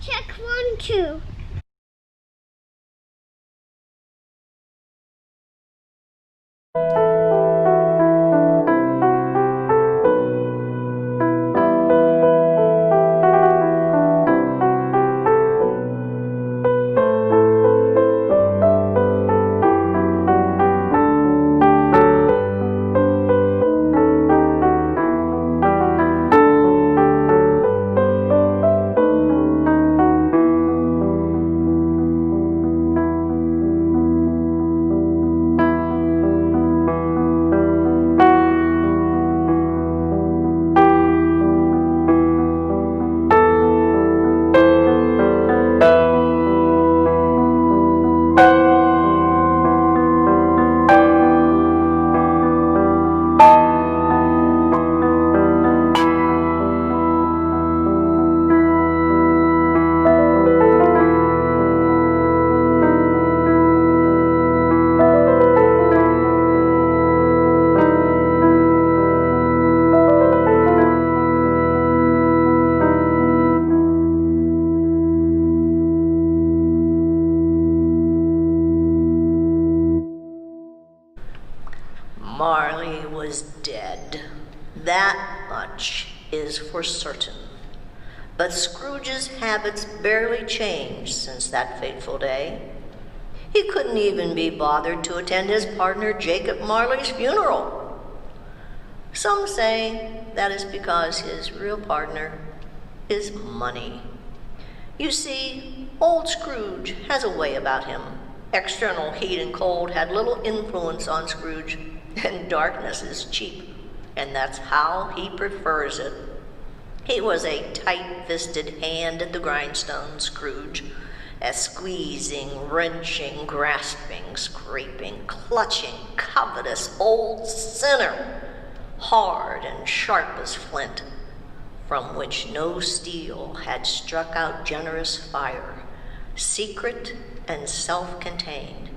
Check 1, 2. Marley was dead. That much is for certain. But Scrooge's habits barely changed since that fateful day. He couldn't even be bothered to attend his partner Jacob Marley's funeral. Some say that is because his real partner is money. You see, old Scrooge has a way about him. External heat and cold had little influence on Scrooge, and darkness is cheap, and that's how he prefers it. He was a tight-fisted hand at the grindstone, Scrooge, a squeezing, wrenching, grasping, scraping, clutching, covetous old sinner, hard and sharp as flint, from which no steel had struck out generous fire, secret and self-contained,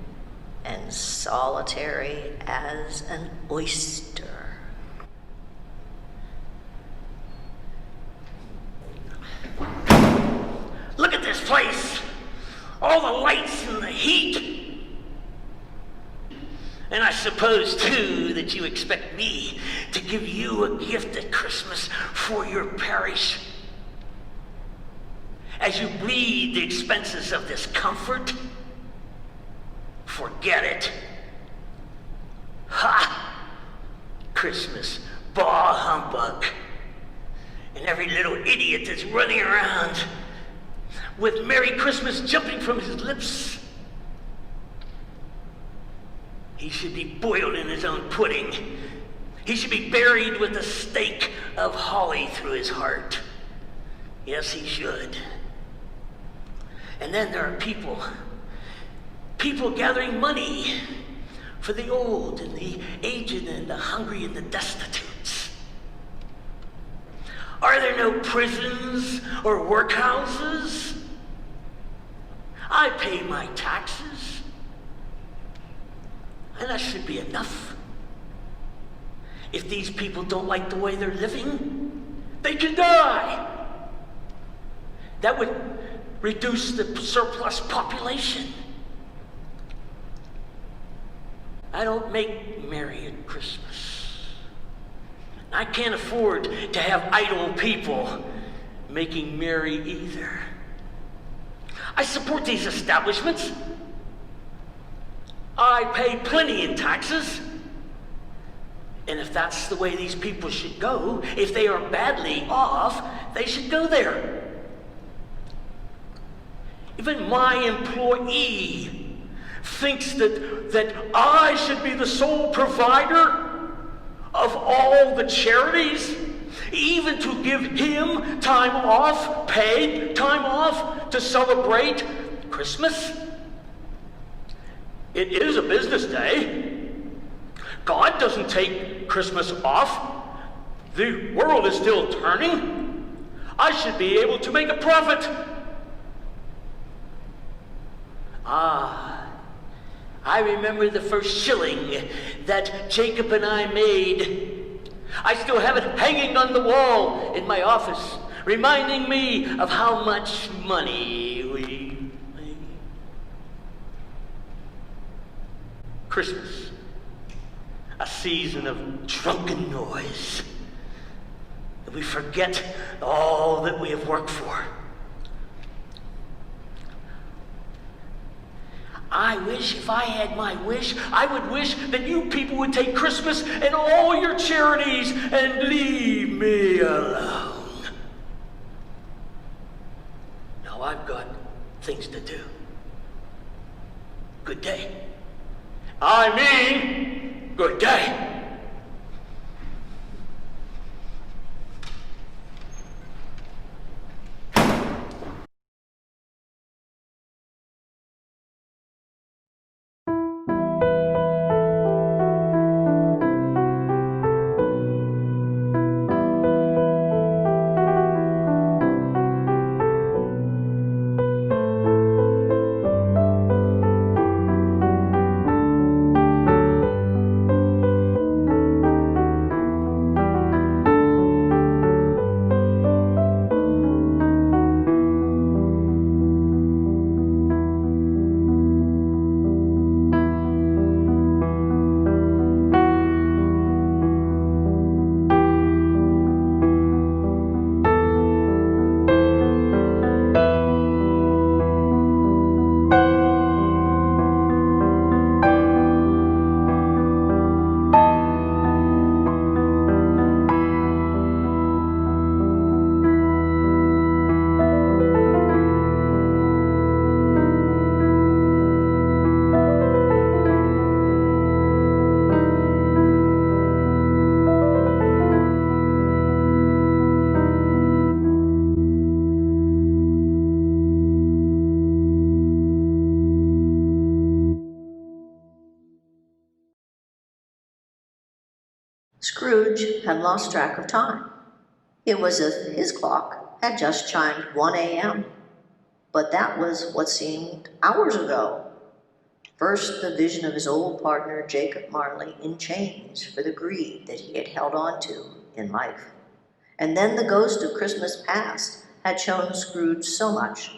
and solitary as an oyster. Look at this place! All the lights and the heat! And I suppose, too, that you expect me to give you a gift at Christmas for your parish. As you bleed the expenses of this comfort, forget it. Ha! Christmas, bah humbug. And every little idiot that's running around with Merry Christmas jumping from his lips. He should be boiled in his own pudding. He should be buried with a stake of holly through his heart. Yes, he should. And then there are people gathering money for the old and the aged and the hungry and the destitutes. Are there no prisons or workhouses? I pay my taxes, and that should be enough. If these people don't like the way they're living, they can die. That would reduce the surplus population. I don't make merry at Christmas. I can't afford to have idle people making merry either. I support these establishments. I pay plenty in taxes. And if that's the way these people should go, if they are badly off, they should go there. Even my employee thinks that I should be the sole provider of all the charities, even to give him time off, paid time off to celebrate Christmas. It is a business day. God doesn't take Christmas off. The world is still turning. I should be able to make a profit. I remember the first shilling that Jacob and I made. I still have it hanging on the wall in my office, reminding me of how much money we made. Christmas, a season of drunken noise. We forget all that we have worked for. I wish, if I had my wish, I would wish that you people would take Christmas and all your charities and leave me alone. Now I've got things to do. Good day. I mean, good day. Scrooge had lost track of time. It was as if his clock had just chimed 1 a.m., but that was what seemed hours ago. First, the vision of his old partner, Jacob Marley, in chains for the greed that he had held on to in life. And then the ghost of Christmas past had shown Scrooge so much.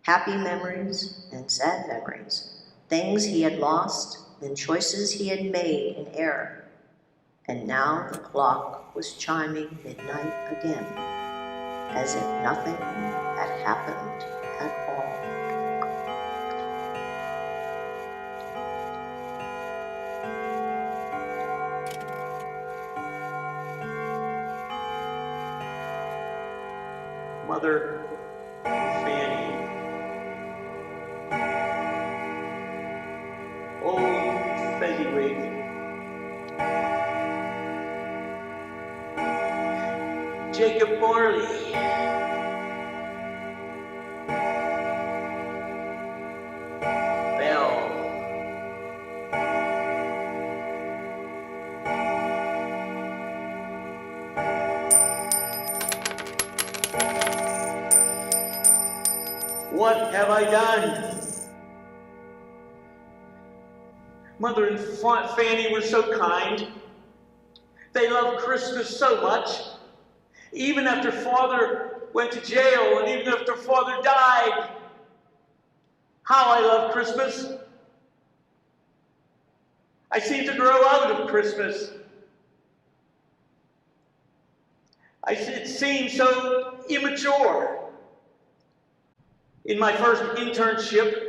Happy memories and sad memories, things he had lost and choices he had made in error. And now the clock was chiming midnight again, as if nothing had happened at all. Mother Fanny, old Fezziwig, Jacob Marley, Bell, what have I done? Mother and Fanny were so kind. They loved Christmas so much. Even after Father went to jail and even after Father died, how I love Christmas. I seem to grow out of Christmas. It seems so immature. In my first internship,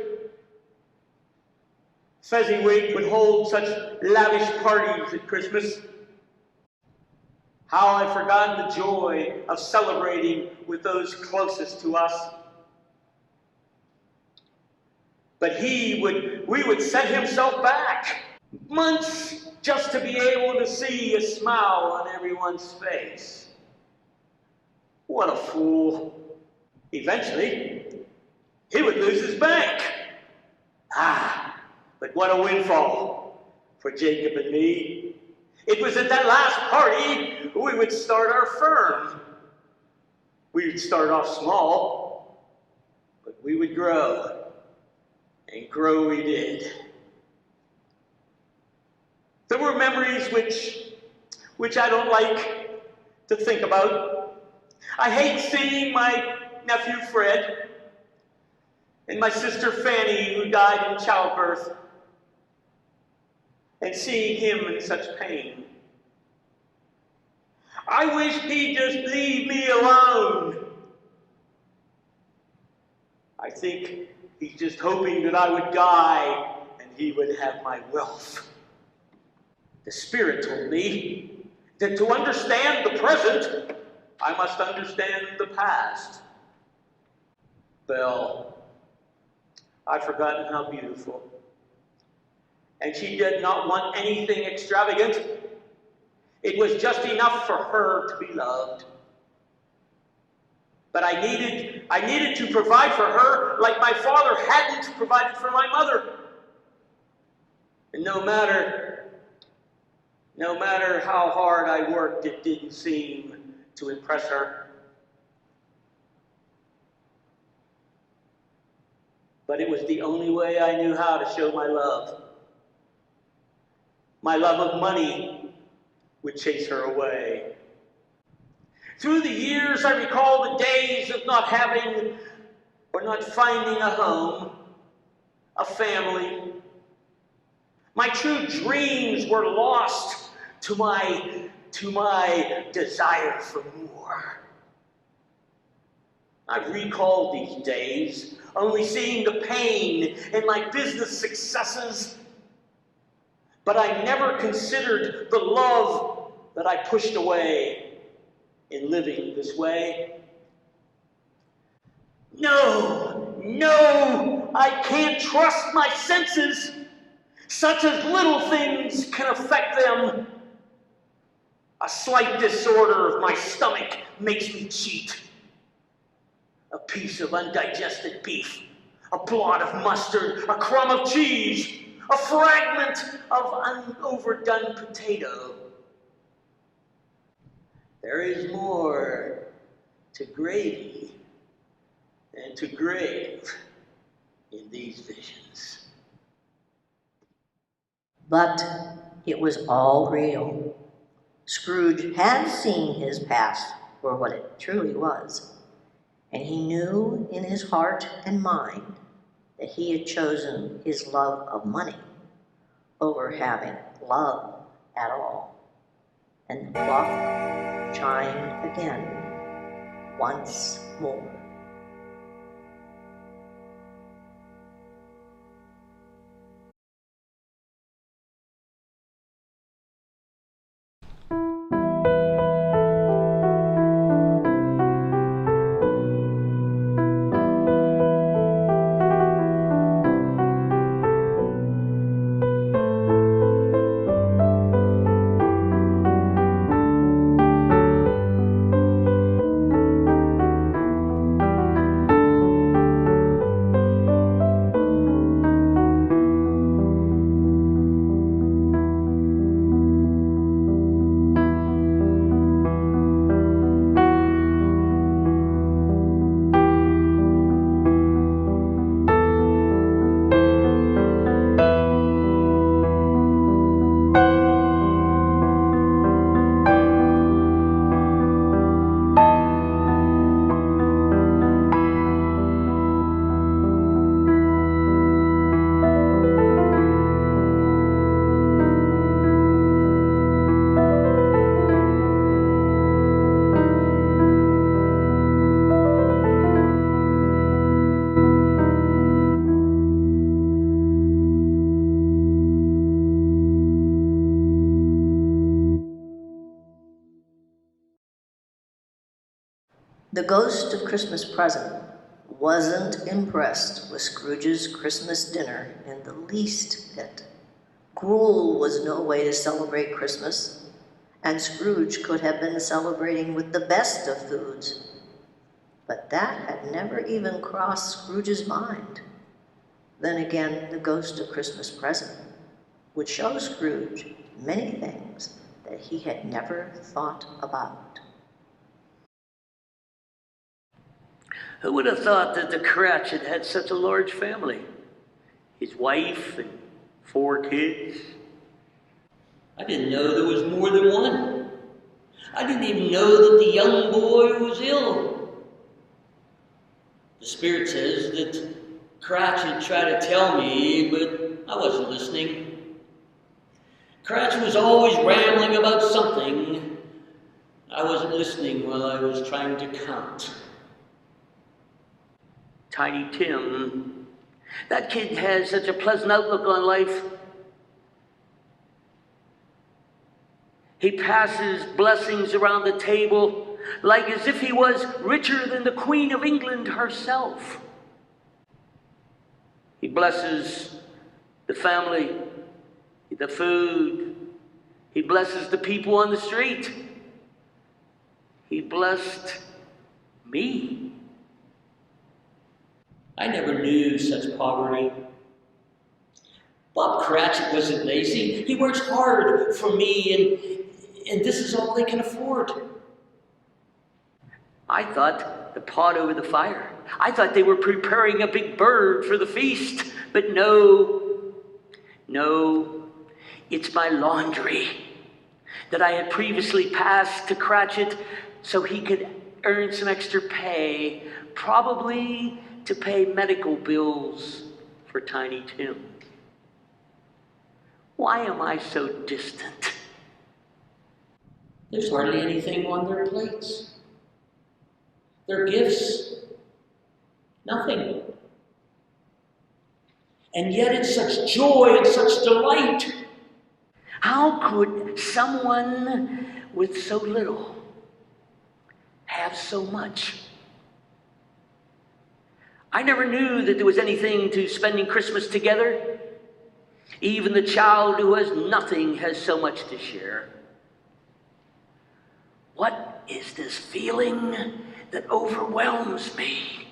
Fezziwig would hold such lavish parties at Christmas. How I've forgotten the joy of celebrating with those closest to us. But we would set himself back months just to be able to see a smile on everyone's face. What a fool. Eventually, he would lose his bank. But what a windfall for Jacob and me. It was at that last party we would start our firm. We would start off small, but we would grow, and grow we did. There were memories which which I don't like to think about. I hate seeing my nephew Fred and my sister Fanny, who died in childbirth, and seeing him in such pain. I wish he'd just leave me alone. I think he's just hoping that I would die and he would have my wealth. The Spirit told me that to understand the present, I must understand the past. Belle, I've forgotten how beautiful. And she did not want anything extravagant. It was just enough for her to be loved. But I needed to provide for her like my father hadn't provided for my mother. And no matter how hard I worked, it didn't seem to impress her. But it was the only way I knew how to show my love. My love of money would chase her away. Through the years, I recall the days of not having or not finding a home, a family. My true dreams were lost to my desire for more. I recall these days, only seeing the pain in my business successes, but I never considered the love that I pushed away in living this way. No, I can't trust my senses. Such as little things can affect them. A slight disorder of my stomach makes me cheat. A piece of undigested beef, a blot of mustard, a crumb of cheese, a fragment of an overdone potato. There is more to gravy than to grave in these visions. But it was all real. Scrooge had seen his past for what it truly was, and he knew in his heart and mind that he had chosen his love of money over having love at all. And the clock chimed again, once more. The ghost of Christmas Present wasn't impressed with Scrooge's Christmas dinner in the least bit. Gruel was no way to celebrate Christmas, and Scrooge could have been celebrating with the best of foods. But that had never even crossed Scrooge's mind. Then again, the ghost of Christmas Present would show Scrooge many things that he had never thought about. Who would have thought that the Cratchit had such a large family? His wife and 4 kids. I didn't know there was more than one. I didn't even know that the young boy was ill. The Spirit says that Cratchit tried to tell me, but I wasn't listening. Cratchit was always rambling about something. I wasn't listening while I was trying to count. Tiny Tim, that kid has such a pleasant outlook on life. He passes blessings around the table like as if he was richer than the Queen of England herself. He blesses the family, the food. He blesses the people on the street. He blessed me. I never knew such poverty. Bob Cratchit wasn't lazy. He works hard for me, and this is all they can afford. I thought the pot over the fire. I thought they were preparing a big bird for the feast. But no, it's my laundry that I had previously passed to Cratchit so he could earn some extra pay, probably to pay medical bills for Tiny Tim. Why am I so distant? There's hardly anything on their plates. Their gifts, nothing. And yet it's such joy and such delight. How could someone with so little have so much? I never knew that there was anything to spending Christmas together. Even the child who has nothing has so much to share. What is this feeling that overwhelms me?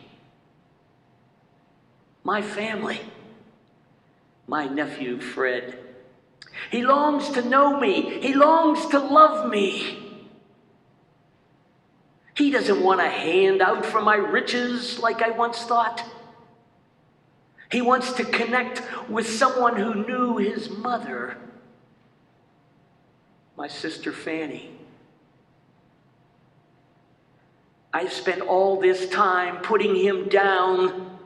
My family, my nephew Fred. He longs to know me. He longs to love me. He doesn't want a handout from my riches like I once thought. He wants to connect with someone who knew his mother, my sister Fanny. I've spent all this time putting him down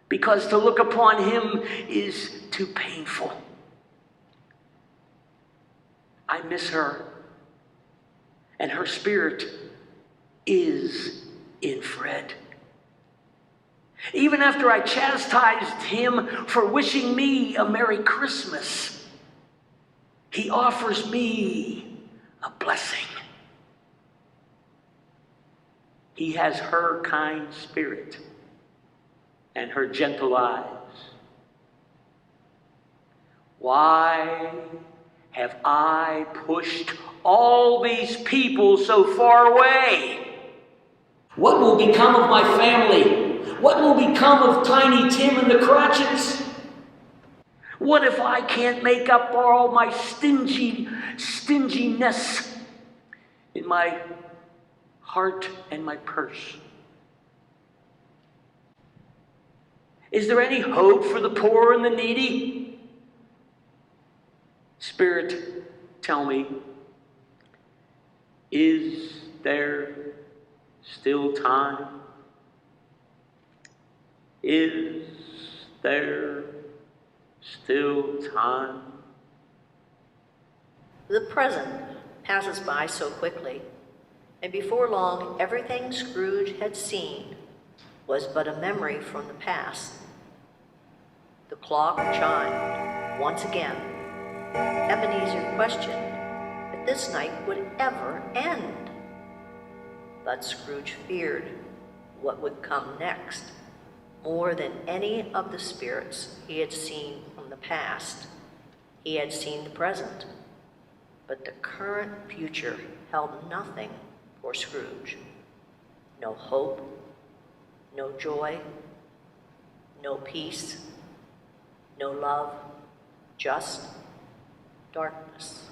because to look upon him is too painful. I miss her, and her spirit is in Fred. Even after I chastised him for wishing me a Merry Christmas, he offers me a blessing. He has her kind spirit and her gentle eyes. Why have I pushed all these people so far away? What will become of my family? What will become of Tiny Tim and the Cratchits? What if I can't make up for all my stinginess in my heart and my purse? Is there any hope for the poor and the needy? Spirit, tell me, is there still time? Is there still time? The present passes by so quickly, and before long everything Scrooge had seen was but a memory from the past. The clock chimed once again. Ebenezer questioned if this night would ever end. But Scrooge feared what would come next. More than any of the spirits he had seen from the past, he had seen the present. But the current future held nothing for Scrooge. No hope, no joy, no peace, no love, just darkness.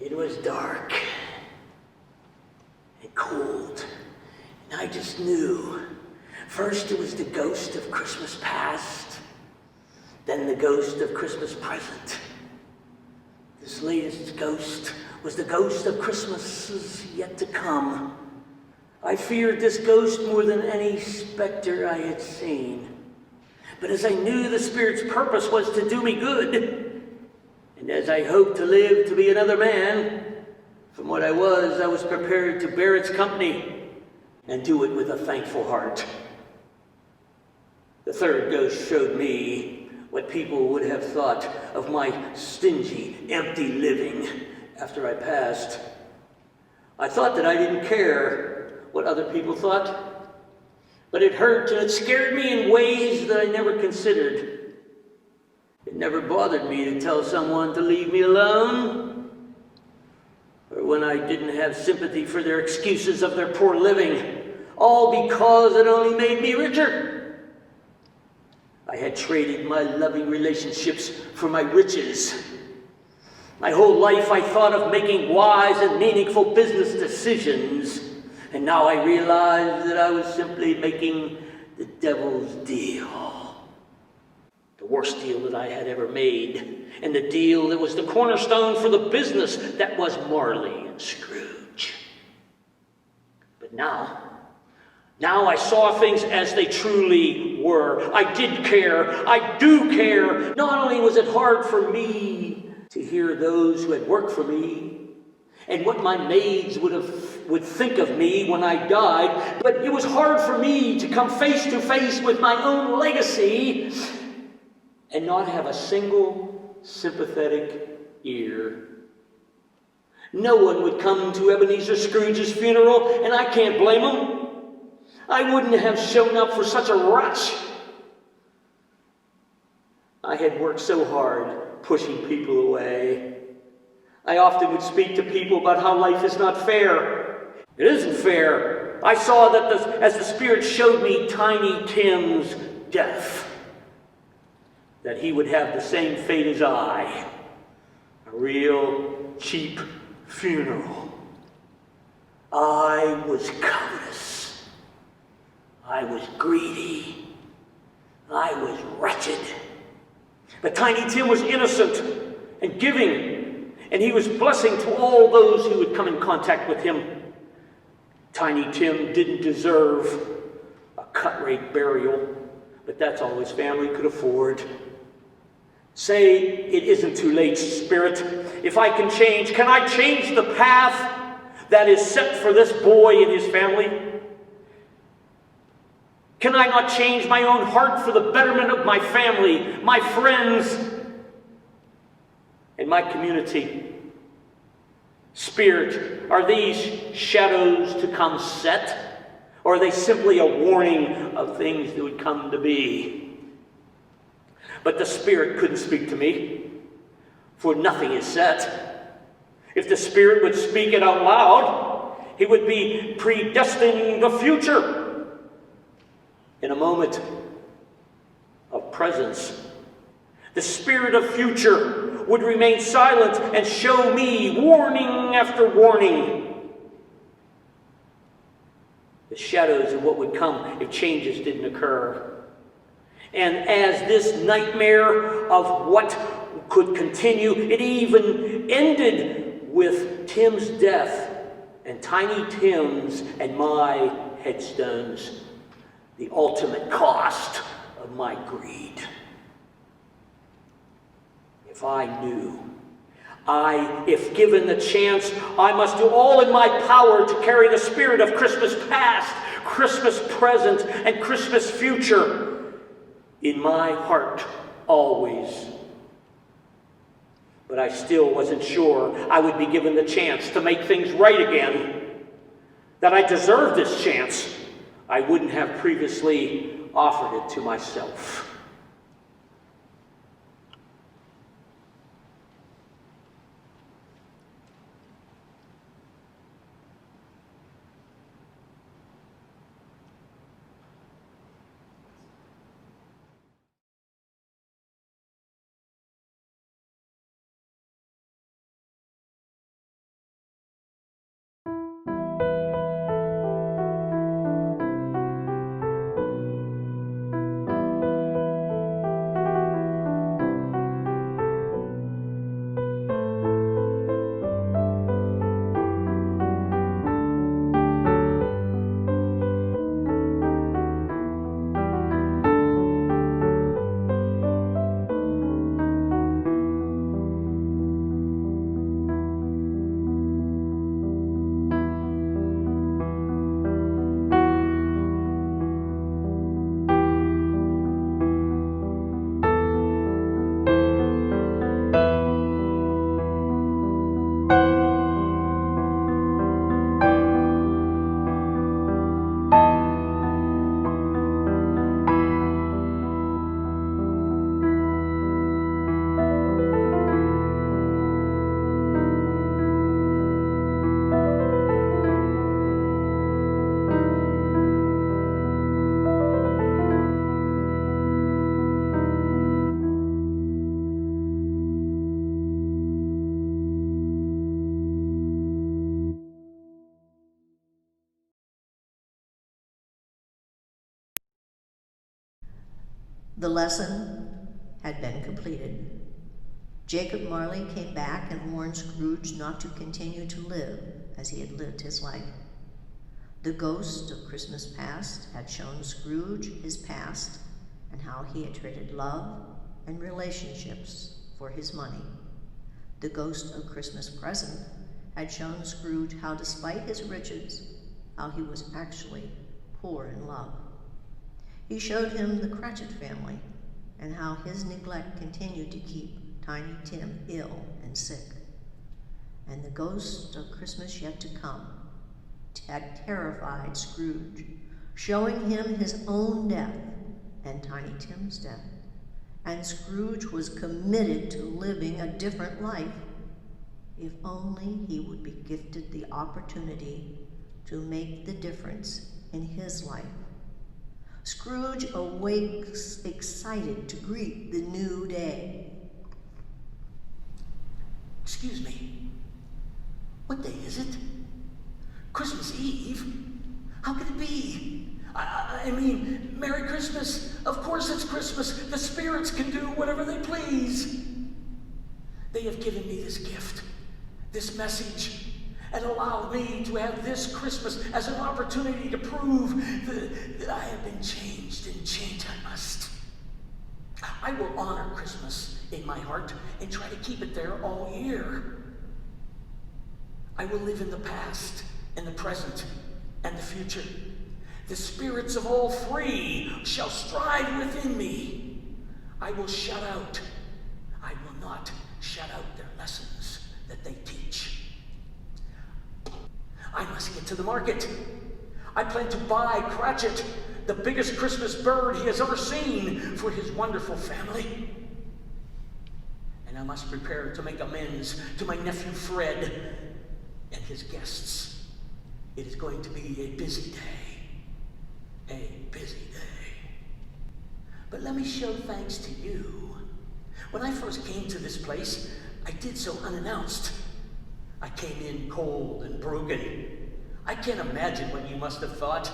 It was dark and cold, and I just knew. First it was the ghost of Christmas past, then the ghost of Christmas present. This latest ghost was the ghost of Christmases yet to come. I feared this ghost more than any specter I had seen. But as I knew the Spirit's purpose was to do me good, and as I hoped to live to be another man, from what I was prepared to bear its company and do it with a thankful heart. The third ghost showed me what people would have thought of my stingy, empty living after I passed. I thought that I didn't care what other people thought, but it hurt and it scared me in ways that I never considered. It never bothered me to tell someone to leave me alone, or when I didn't have sympathy for their excuses of their poor living, all because it only made me richer. I had traded my loving relationships for my riches. My whole life I thought of making wise and meaningful business decisions, and now I realized that I was simply making the devil's deal. The worst deal that I had ever made, and the deal that was the cornerstone for the business that was Marley and Scrooge. But now I saw things as they truly were. I did care. I do care. Not only was it hard for me to hear those who had worked for me and what my maids would think of me when I died, but it was hard for me to come face to face with my own legacy and not have a single sympathetic ear. No one would come to Ebenezer Scrooge's funeral, and I can't blame them. I wouldn't have shown up for such a rush. I had worked so hard pushing people away. I often would speak to people about how life is not fair. It isn't fair. I saw that as the Spirit showed me Tiny Tim's death, that he would have the same fate as I. A real cheap funeral. I was covetous. I was greedy. I was wretched. But Tiny Tim was innocent and giving, and he was blessing to all those who would come in contact with him. Tiny Tim didn't deserve a cut-rate burial, but that's all his family could afford. Say, it isn't too late, Spirit. If I can I change the path that is set for this boy and his family? Can I not change my own heart for the betterment of my family, my friends, and my community? Spirit, are these shadows to come set? Or are they simply a warning of things that would come to be? But the Spirit couldn't speak to me, for nothing is set. If the Spirit would speak it out loud, he would be predestining the future. In a moment of presence, the Spirit of future would remain silent and show me warning after warning. The shadows of what would come if changes didn't occur. And as this nightmare of what could continue, it even ended with Tim's death and Tiny Tim's and my headstones. The ultimate cost of my greed. If I knew, if given the chance, I must do all in my power to carry the spirit of Christmas past, Christmas present, and Christmas future in my heart always. But I still wasn't sure I would be given the chance to make things right again, that I deserved this chance. I wouldn't have previously offered it to myself. The lesson had been completed. Jacob Marley came back and warned Scrooge not to continue to live as he had lived his life. The ghost of Christmas past had shown Scrooge his past and how he had traded love and relationships for his money. The ghost of Christmas present had shown Scrooge how, despite his riches, how he was actually poor in love. He showed him the Cratchit family and how his neglect continued to keep Tiny Tim ill and sick. And the ghost of Christmas yet to come had terrified Scrooge, showing him his own death and Tiny Tim's death. And Scrooge was committed to living a different life, if only he would be gifted the opportunity to make the difference in his life. Scrooge awakes excited to greet the new day. Excuse me, what day is it? Christmas Eve? How could it be? I mean, Merry Christmas. Of course it's Christmas. The spirits can do whatever they please. They have given me this gift, this message, and allowed me to have this Christmas as an opportunity to prove that I have been changed, and change I must. I will honor Christmas in my heart and try to keep it there all year. I will live in the past, and the present, and the future. The spirits of all three shall strive within me. I will shut out. I will not shut out their lessons that they teach. I must get to the market. I plan to buy Cratchit, the biggest Christmas bird he has ever seen, for his wonderful family. And I must prepare to make amends to my nephew Fred and his guests. It is going to be a busy day. A busy day. But let me show thanks to you. When I first came to this place, I did so unannounced. I came in cold and broken. I can't imagine what you must have thought.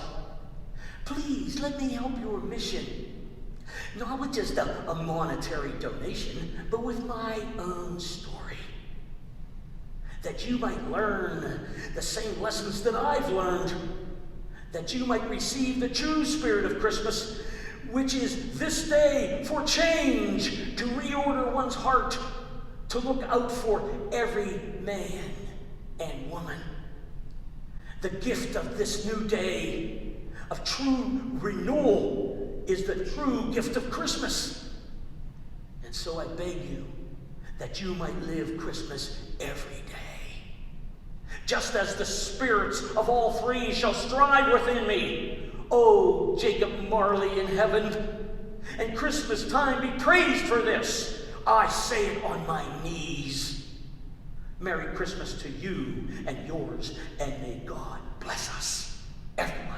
Please, let me help your mission. Not with just a monetary donation, but with my own story. That you might learn the same lessons that I've learned. That you might receive the true spirit of Christmas, which is this day for change, to reorder one's heart, to look out for every man and woman. The gift of this new day of true renewal is the true gift of Christmas. And so I beg you that you might live Christmas every day. Just as the spirits of all three shall strive within me. Oh, Jacob Marley in heaven, and Christmas time be praised for this. I say it on my knees. Merry Christmas to you and yours, and may God bless us, everyone.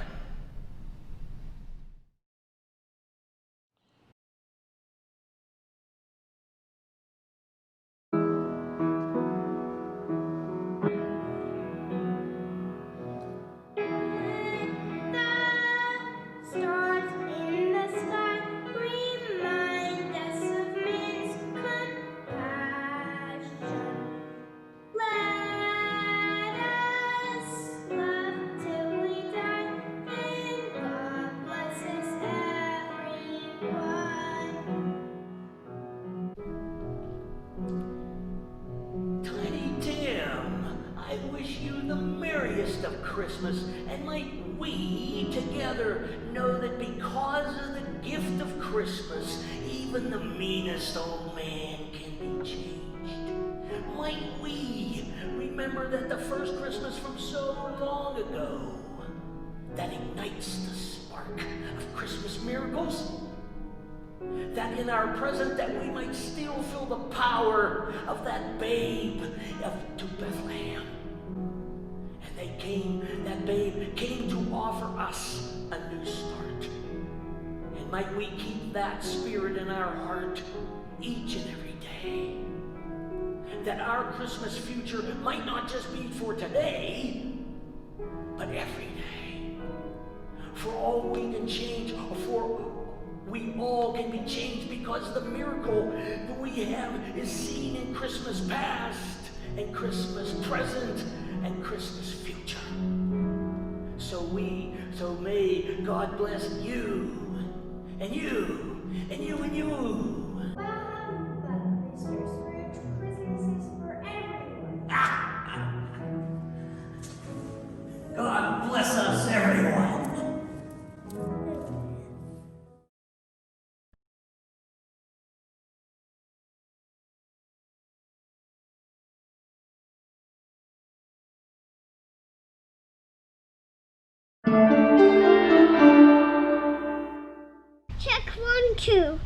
Of Christmas, and might we together know that because of the gift of Christmas, even the meanest old man can be changed. Might we remember that the first Christmas from so long ago that ignites the spark of Christmas miracles? That in our present that we might still feel the power of that babe to Bethlehem. That babe came to offer us a new start. And might we keep that spirit in our heart each and every day. That our Christmas future might not just be for today, but every day. For all we can change, for we all can be changed because the miracle that we have is seen in Christmas past and Christmas present and Christmas future. So may God bless you and you and you and you. Welcome, but Mr. Scrooge, Christmas is for everyone. God bless us, everyone. Check 1, 2.